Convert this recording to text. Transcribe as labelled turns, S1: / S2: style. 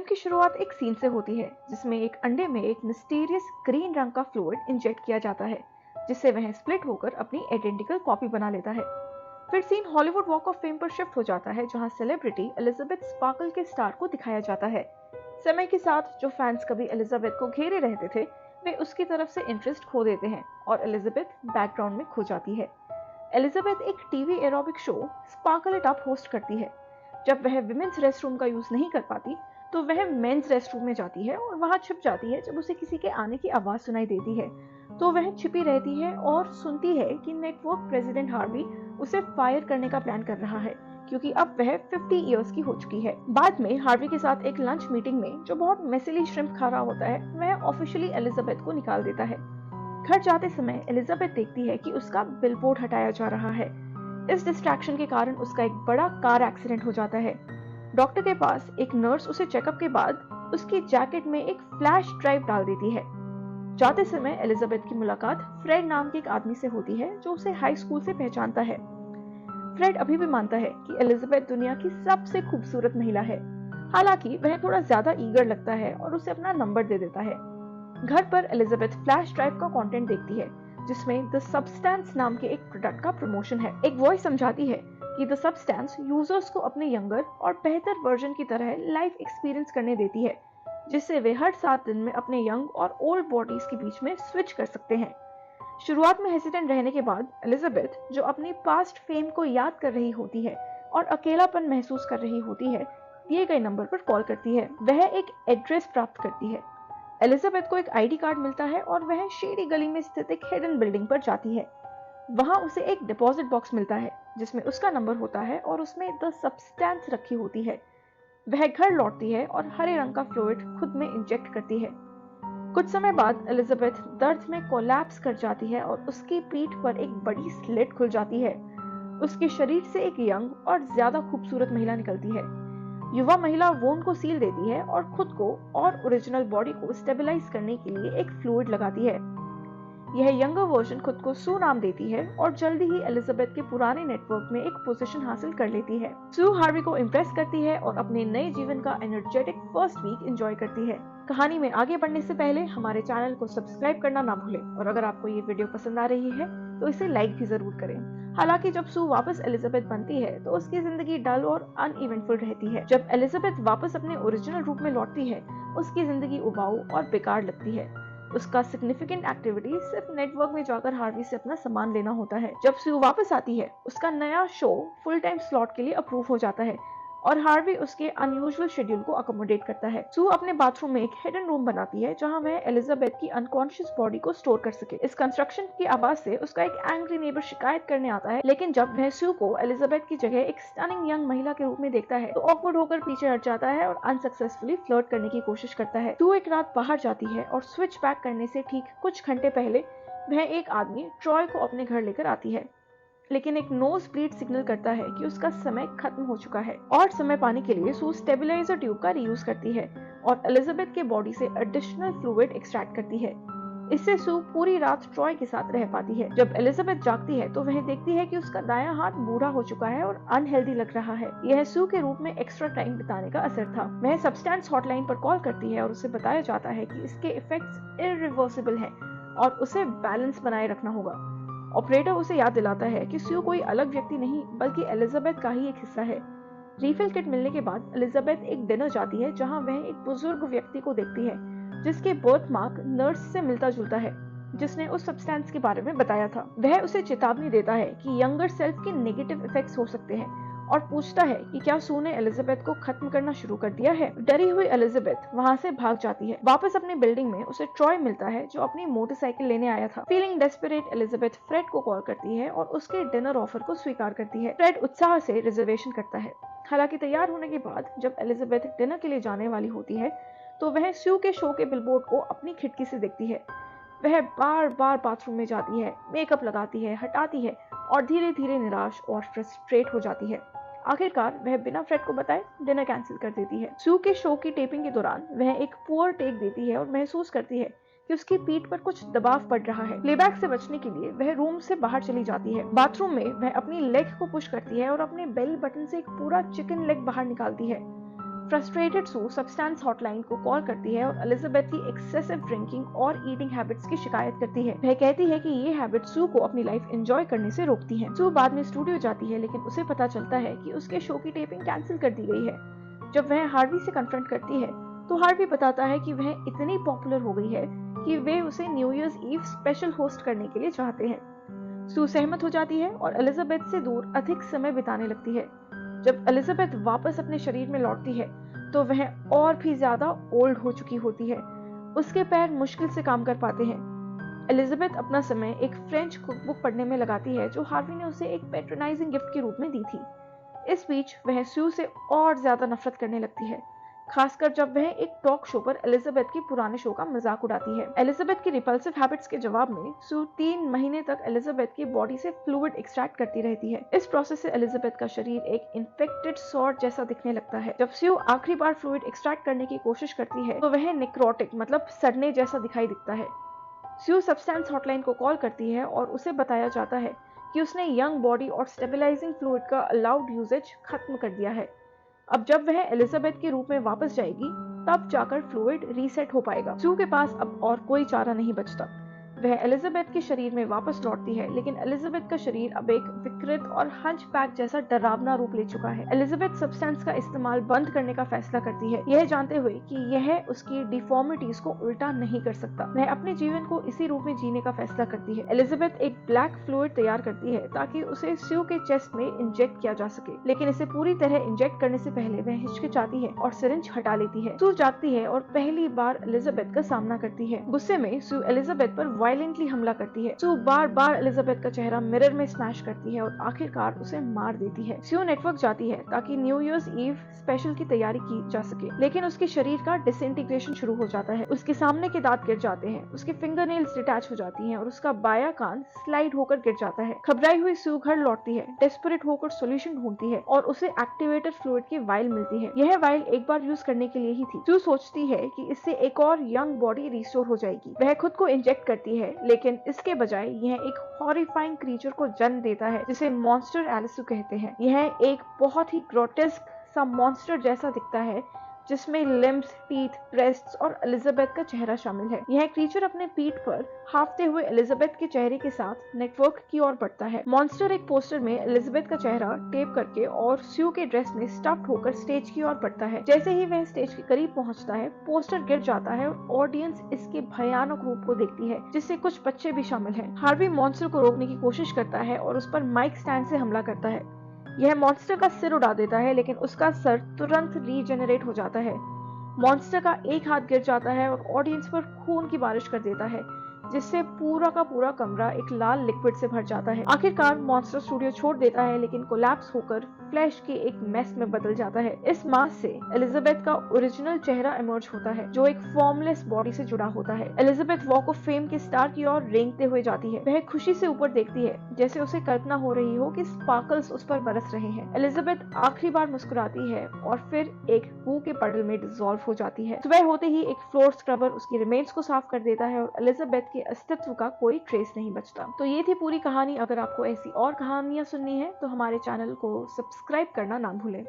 S1: की शुरुआत एक सीन से होती है जिसमें एक अंडे में एक मिस्टीरियस ग्रीन रंग का फ्लूइड इंजेक्ट किया जाता है, जिससे वह स्प्लिट होकर अपनी आइडेंटिकल कॉपी बना लेता है। फिर scene Hollywood walk of fame पर शिफ्ट हो जाता है, जहां सेलिब्रिटी एलिजाबेथ स्पार्कल के स्टार को दिखाया जाता है। समय के साथ जो फैंस कभी एलिजाबेथ को घेरे रहते थे, वे उसकी तरफ से इंटरेस्ट खो देते हैं और एलिजाबेथ बैकग्राउंड में खो जाती है। एलिजाबेथ एक TV aerobic show sparkle it up host करती है। जब वह विमेंस रेस्टरूम का यूज नहीं कर पाती, तो वह मेंस रेस्टरूम में जाती है और वहां छिप जाती है। जब उसे किसी के आने की आवाज सुनाई देती है, तो वह छिपी रहती है और सुनती है कि नेटवर्क प्रेसिडेंट हार्वी उसे फायर करने का प्लान कर रहा है, क्योंकि अब वह 50 इयर्स की हो चुकी है। बाद में हार्वी के साथ एक लंच मीटिंग में जो बहुत मेसिली श्रिम्प खा रहा होता है, वह ऑफिशियली एलिजाबेथ को निकाल देता है। घर जाते समय एलिजाबेथ देखती है कि उसका बिलबोर्ड हटाया जा रहा है। इस डिस्ट्रैक्शन के कारण उसका एक बड़ा कार एक्सीडेंट हो जाता है। डॉक्टर के पास एक नर्स उसे चेकअप के बाद उसकी जैकेट में एक फ्लैश ड्राइव डाल देती है। जाते समय एलिजाबेथ की मुलाकात फ्रेड नाम के एक आदमी से होती है, जो उसे हाई स्कूल से पहचानता है। फ्रेड अभी भी मानता है कि एलिजाबेथ दुनिया की सबसे खूबसूरत महिला है। हालांकि वह थोड़ा ज्यादा ईगर लगता है और उसे अपना नंबर दे देता है। घर पर एलिजाबेथ फ्लैश ड्राइव का कंटेंट देखती है, जिसमें द सब्सटेंस नाम के एक प्रोडक्ट का प्रमोशन है। एक वॉइस समझाती है कि द सब्सटेंस यूजर्स को अपने यंगर और बेहतर वर्जन की तरह लाइफ एक्सपीरियंस करने देती है, जिससे वे हर 7 दिन में अपने यंग और ओल्ड बॉडीज के बीच में स्विच कर सकते हैं। शुरुआत में हेसिटेंट रहने के बाद एलिजाबेथ, जो अपनी पास्ट फेम को याद कर रही होती है और अकेलापन महसूस कर रही होती है, दिए गए नंबर पर कॉल करती है। वह एक एड्रेस प्राप्त करती है। एलिजाबेथ को एक आईडी कार्ड मिलता है और वह शेडी गली में स्थित एक हिडन बिल्डिंग पर जाती है। वहां उसे एक डिपॉजिट बॉक्स मिलता है, जिसमें उसका नंबर होता है और उसमें द सब्सटेंस रखी होती है। वह घर लौटती है और हरे रंग का फ्लूइड खुद में इंजेक्ट करती है। कुछ समय बाद एलिजाबेथ दर्द में कोलैप्स कर जाती है और उसकी पीठ पर एक बड़ी स्लिट खुल जाती है। उसके शरीर से एक यंग और ज्यादा खूबसूरत महिला निकलती है। युवा महिला वोन को सील देती है और खुद को और ओरिजिनल बॉडी को स्टेबलाइज करने के लिए एक फ्लूइड लगाती है। यह यंगर वर्जन खुद को सू नाम देती है और जल्दी ही एलिजाबेथ के पुराने नेटवर्क में एक पोजीशन हासिल कर लेती है। सू हार्वी को इम्प्रेस करती है और अपने नए जीवन का एनर्जेटिक फर्स्ट वीक एंजॉय करती है। कहानी में आगे बढ़ने से पहले हमारे चैनल को सब्सक्राइब करना ना भूलें, और अगर आपको ये वीडियो पसंद आ रही है तो इसे लाइक भी जरूर करें। हालांकि जब सू वापस एलिजाबेथ बनती है, तो उसकी जिंदगी डल और अनइवेंटफुल रहती है। जब एलिजाबेथ वापस अपने ओरिजिनल रूप में लौटती है, उसकी जिंदगी उबाऊ और बेकार लगती है। उसका सिग्निफिकेंट एक्टिविटी सिर्फ नेटवर्क में जाकर हार्वी से अपना सामान लेना होता है। जब सू वापस आती है, उसका नया शो फुल टाइम स्लॉट के लिए अप्रूव हो जाता है और हार्वी उसके अनयूजुअल शेड्यूल को अकोमोडेट करता है। सू अपने बाथरूम में एक हिडन रूम बनाती है, जहां वह एलिजाबेथ की अनकॉन्शियस बॉडी को स्टोर कर सके। इस कंस्ट्रक्शन की आवाज से उसका एक एंग्री नेबर शिकायत करने आता है, लेकिन जब वह सू को एलिजाबेथ की जगह एक स्टनिंग यंग महिला के रूप में देखता है, तो ऑकवर्ड होकर पीछे हट जाता है और अनसक्सेसफुली फ्लर्ट करने की कोशिश करता है। सू एक रात बाहर जाती है और स्विच बैक करने से ठीक कुछ घंटे पहले वह एक आदमी ट्रॉय को अपने घर लेकर आती है, लेकिन एक नोज ब्लीड सिग्नल करता है कि उसका समय खत्म हो चुका है। और समय पाने के लिए सू स्टेबलाइजर ट्यूब का रीयूज करती है और एलिजाबेथ के बॉडी से एडिशनल फ्लूइड एक्सट्रैक्ट करती है। इससे सू पूरी रात ट्रॉय के साथ रह पाती है। जब एलिजाबेथ जागती है, तो वह देखती है कि उसका दायां हाथ बूढ़ा हो चुका है और अनहेल्दी लग रहा है। यह सू के रूप में एक्स्ट्रा टाइम बिताने का असर था। वह सब्सटेंस हॉटलाइन पर कॉल करती है और उसे बताया जाता है कि इसके इफेक्ट्स इरिवर्सिबल हैं और उसे बैलेंस बनाए रखना होगा। ऑपरेटर उसे याद दिलाता है कि सू कोई अलग व्यक्ति नहीं, बल्कि एलिजाबेथ का ही एक हिस्सा है। रीफिल किट मिलने के बाद एलिजाबेथ एक डिनर जाती है, जहां वह एक बुजुर्ग व्यक्ति को देखती है, जिसके बर्थ मार्क नर्स से मिलता जुलता है, जिसने उस सब्सटेंस के बारे में बताया था। वह उसे चेतावनी देता है कि यंगर सेल्फ के नेगेटिव इफेक्ट्स हो सकते हैं और पूछता है कि क्या सू ने एलिजाबेथ को खत्म करना शुरू कर दिया है। डरी हुई एलिजाबेथ वहां से भाग जाती है। वापस अपनी बिल्डिंग में उसे ट्रॉय मिलता है, जो अपनी मोटरसाइकिल लेने आया था। फीलिंग डेस्परेट, एलिजाबेथ फ्रेड को कॉल करती है और उसके डिनर ऑफर को स्वीकार करती है। फ्रेड उत्साह से रिजर्वेशन करता है। हालांकि तैयार होने के बाद जब एलिजाबेथ डिनर के लिए जाने वाली होती है, तो वह सू के शो के बिलबोर्ड को अपनी खिड़की से देखती है। वह बार बार बाथरूम में जाती है, मेकअप लगाती है, हटाती है और धीरे धीरे निराश और फ्रस्ट्रेट हो जाती है। आखिरकार वह बिना फ्रेड को बताए डिनर कैंसिल कर देती है। सू के शो की टेपिंग के दौरान वह एक पुअर टेक देती है और महसूस करती है कि उसकी पीठ पर कुछ दबाव पड़ रहा है। प्लेबैक से बचने के लिए वह रूम से बाहर चली जाती है। बाथरूम में वह अपनी लेग को पुश करती है और अपने बेली बटन से एक पूरा चिकन लेग बाहर निकालती है। फ्रस्ट्रेटेड सू सब्सटेंस हॉटलाइन को कॉल करती है और एलिजाबेथ की एक्सेसिव ड्रिंकिंग और ईटिंग हैबिट्स की शिकायत करती है। वह कहती है कि ये हैबिट सू को अपनी लाइफ एंजॉय करने से रोकती है। सू बाद में स्टूडियो जाती है, लेकिन उसे पता चलता है कि उसके शो की टेपिंग कैंसिल कर दी गई है। जब वह हार्वी से कन्फ्रंट करती है तो हार्वी बताता है कि वह इतनी पॉपुलर हो गई है कि वे उसे new year's eve special host करने के लिए चाहते हैं। सू सहमत हो जाती है और एलिजाबेथ से दूर अधिक समय बिताने लगती है। जब एलिजाबेथ वापस अपने शरीर में लौटती है तो वह और भी ज्यादा ओल्ड हो चुकी होती है। उसके पैर मुश्किल से काम कर पाते हैं। एलिजाबेथ अपना समय एक फ्रेंच कुकबुक पढ़ने में लगाती है जो हार्वी ने उसे एक पैट्रोनाइजिंग गिफ्ट के रूप में दी थी। इस बीच वह सू से और ज्यादा नफरत करने लगती है, खासकर जब वह एक टॉक शो पर एलिजाबेथ के पुराने शो का मजाक उड़ाती है। एलिजाबेथ की रिपल्सिव हैबिट्स के जवाब में सू 3 महीने तक एलिजाबेथ की बॉडी से फ्लूइड एक्सट्रैक्ट करती रहती है। इस प्रोसेस से एलिजाबेथ का शरीर एक इन्फेक्टेड सॉर्ट जैसा दिखने लगता है। जब सू आखिरी बार फ्लूइड एक्सट्रैक्ट करने की कोशिश करती है तो वह नेक्रोटिक मतलब सड़ने जैसा दिखाई दिखता है। सू सब्सटेंस हॉटलाइन को कॉल करती है और उसे बताया जाता है कि उसने यंग बॉडी और स्टेबलाइजिंग फ्लूइड का अलाउड यूजेज खत्म कर दिया है। अब जब वह एलिजाबेथ के रूप में वापस जाएगी तब जाकर फ्लूइड रीसेट हो पाएगा। सू के पास अब और कोई चारा नहीं बचता। वह एलिजाबेथ के शरीर में वापस लौटती है, लेकिन एलिजाबेथ का शरीर अब एक विकृत और हंचबैक जैसा डरावना रूप ले चुका है। एलिजाबेथ सब्सटेंस का इस्तेमाल बंद करने का फैसला करती है, यह जानते हुए कि यह उसकी डिफॉर्मिटीज को उल्टा नहीं कर सकता। वह अपने जीवन को इसी रूप में जीने का फैसला करती है। एलिजाबेथ एक ब्लैक फ्लूइड तैयार करती है ताकि उसे सू के चेस्ट में इंजेक्ट किया जा सके, लेकिन इसे पूरी तरह इंजेक्ट करने से पहले वह हिचकिचाती है और सिरिंज हटा लेती है। सू जागती है और पहली बार एलिजाबेथ का सामना करती है। गुस्से में सू एलिजाबेथ पर वायलेंटली हमला करती है। सू बार बार एलिजाबेथ का चेहरा मिरर में स्मैश करती है और आखिरकार उसे मार देती है। सू नेटवर्क जाती है ताकि न्यू ईयर्स ईव स्पेशल की तैयारी की जा सके, लेकिन उसके शरीर का डिसइंटीग्रेशन शुरू हो जाता है। उसके सामने के दांत गिर जाते हैं, उसके फिंगरनेल्स डिटैच हो जाती हैं और उसका बायां कान स्लाइड होकर गिर जाता है। घबराई हुई सू घर लौटती है, डेस्परेट होकर सॉल्यूशन ढूंढती है और उसे एक्टिवेटेड फ्लूइड की वाइल मिलती है। यह वाइल एक बार यूज करने के लिए ही थी। सू सोचती है कि इससे एक और यंग बॉडी रिस्टोर हो जाएगी। वह खुद को इंजेक्ट करती है, लेकिन इसके बजाय यह एक हॉरिफाइंग क्रीचर को जन्म देता है जिसे मॉन्स्टर एलिसू कहते हैं। यह एक बहुत ही ग्रोटेस्क सा मॉन्स्टर जैसा दिखता है जिसमें लिम्स, टीथ, ब्रेस्ट्स और एलिजाबेथ का चेहरा शामिल है। यह क्रीचर अपने पीठ पर हाफते हुए एलिजाबेथ के चेहरे के साथ नेटवर्क की ओर बढ़ता है। मॉन्स्टर एक पोस्टर में एलिजाबेथ का चेहरा टेप करके और सू के ड्रेस में स्टफ्ड होकर स्टेज की ओर बढ़ता है। जैसे ही वह स्टेज के करीब पहुंचता है, पोस्टर गिर जाता है और ऑडियंस इसके भयानक रूप को देखती है, जिससे कुछ बच्चे भी शामिल हैं। हार्वी मॉन्स्टर को रोकने की कोशिश करता है और उस पर माइक स्टैंड से हमला करता है। यह मॉन्स्टर का सिर उड़ा देता है, लेकिन उसका सर तुरंत रीजेनरेट हो जाता है। मॉन्स्टर का एक हाथ गिर जाता है और ऑडियंस पर खून की बारिश कर देता है, जिससे पूरा का पूरा कमरा एक लाल लिक्विड से भर जाता है। आखिरकार मॉन्स्टर स्टूडियो छोड़ देता है, लेकिन कोलैप्स होकर फ्लैश के एक मेस में बदल जाता है। इस मास से एलिजाबेथ का ओरिजिनल चेहरा इमर्ज होता है, जो एक फॉर्मलेस बॉडी से जुड़ा होता है। एलिजाबेथ वॉक ऑफ फेम के स्टार की ओर रेंगते हुए जाती है। वह खुशी से ऊपर देखती है, जैसे उसे कल्पना हो रही हो कि स्पार्कल्स उस पर बरस रहे हैं। एलिजाबेथ आखिरी बार मुस्कुराती है और फिर एक गू के पडल में डिसॉल्व हो जाती है। सुबह होते ही एक फ्लोर स्क्रबर उसकी रिमेन्स को साफ कर देता है और एलिजाबेथ के अस्तित्व का कोई ट्रेस नहीं बचता। तो ये थी पूरी कहानी। अगर आपको ऐसी और कहानियां सुननी है तो हमारे चैनल को सब्सक्राइब करना ना भूलें।